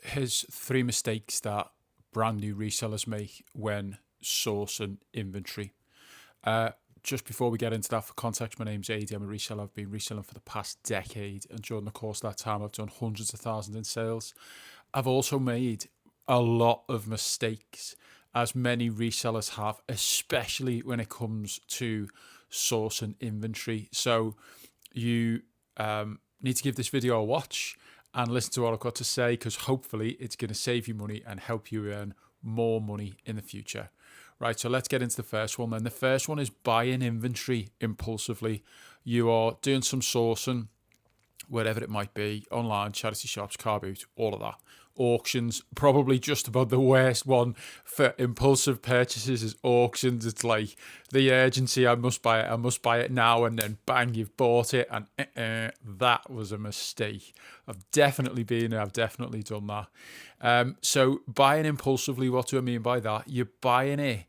Here's three mistakes that brand new resellers make when sourcing inventory. Just before we get into that, for context, my name's AD. I'm a reseller. I've been reselling for the past decade, and during the course of that time, I've done hundreds of thousands in sales. I've also made a lot of mistakes, as many resellers have, especially when it comes to sourcing inventory. So you need to give this video a watch and listen to what I've got to say, because hopefully it's going to save you money and help you earn more money in the future. Right, so let's get into the first one then. The first one is buying inventory impulsively. You are doing some sourcing, whatever it might be, online, charity shops, car boot, all of that. Auctions, probably just about the worst one for impulsive purchases is auctions. It's like the urgency, I must buy it now, and then bang, you've bought it, and that was a mistake. I've definitely been there, I've definitely done that. So buying impulsively, what do I mean by that? You're buying it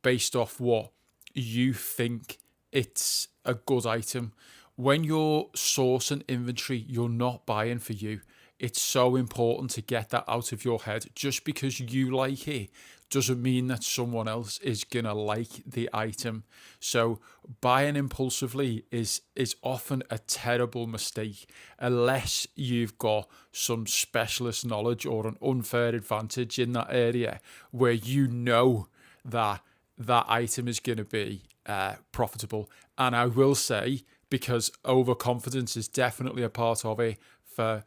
based off what you think it's a good item. When you're sourcing inventory, you're not buying for you. It's so important to get that out of your head. Just because you like it doesn't mean that someone else is gonna like the item. So buying impulsively is often a terrible mistake, unless you've got some specialist knowledge or an unfair advantage in that area where you know that that item is going to be profitable. And I will say, because overconfidence is definitely a part of it for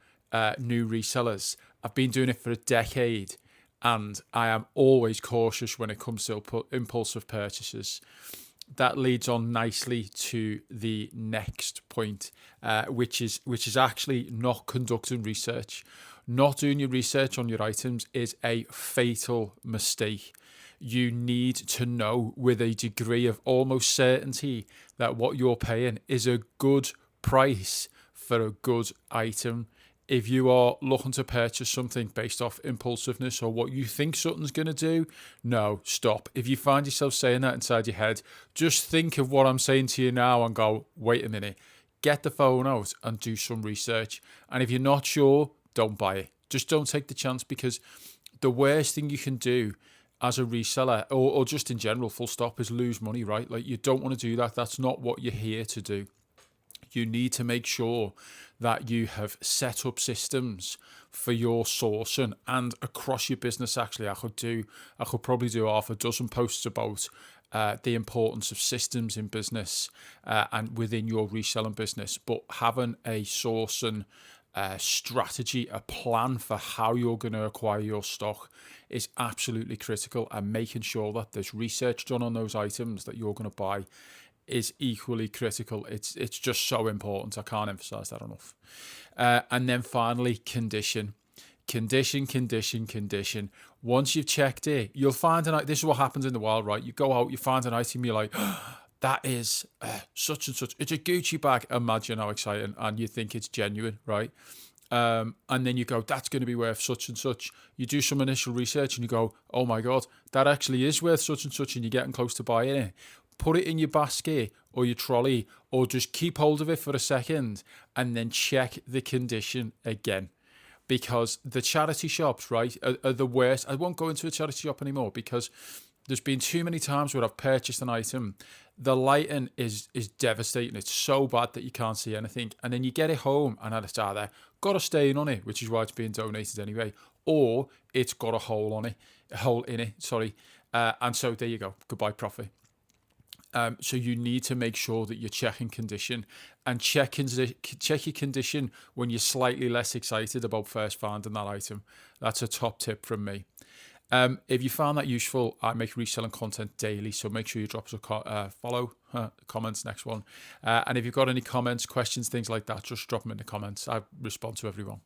new resellers, I've been doing it for a decade, and I am always cautious when it comes to impulsive purchases. That leads on nicely to the next point, which is actually not conducting research. Not doing your research on your items is a fatal mistake. You need to know with a degree of almost certainty that what you're paying is a good price for a good item. If you are looking to purchase something based off impulsiveness or what you think something's going to do, no, stop. If you find yourself saying that inside your head, just think of what I'm saying to you now and go, wait a minute, get the phone out and do some research. And if you're not sure, don't buy it. Just don't take the chance, because the worst thing you can do as a reseller, or just in general, full stop, is lose money, right? Like, you don't want to do that. That's not what you're here to do. You need to make sure that you have set up systems for your sourcing and across your business. Actually, I could probably do half a dozen posts about the importance of systems in business and within your reselling business. But having a sourcing strategy, a plan for how you're going to acquire your stock is absolutely critical, and making sure that there's research done on those items that you're going to buy is equally critical. It's just so important. I can't emphasize that enough. And then finally, condition. Once you've checked it, you'll find an item. This is what happens in the wild, right? You go out, you find an item, you're like, that is such and such. It's a Gucci bag. Imagine how exciting. And you think it's genuine, right? And then you go, that's going to be worth such and such. You do some initial research and you go, oh my God, that actually is worth such and such, and you're getting close to buying it. Put it in your basket or your trolley, or just keep hold of it for a second and then check the condition again. Because the charity shops, right, are the worst. I won't go into a charity shop anymore, because there's been too many times where I've purchased an item, the lighting is devastating. It's so bad that you can't see anything. And then you get it home and it's either got a stain on it, which is why it's being donated anyway, or it's got a hole in it, sorry. And so there you go, goodbye profit. So you need to make sure that you're checking condition, and check your condition when you're slightly less excited about first finding that item. That's a top tip from me. If you found that useful, I make reselling content daily, so make sure you drop us a follow, comments, next one. And if you've got any comments, questions, things like that, just drop them in the comments. I respond to everyone.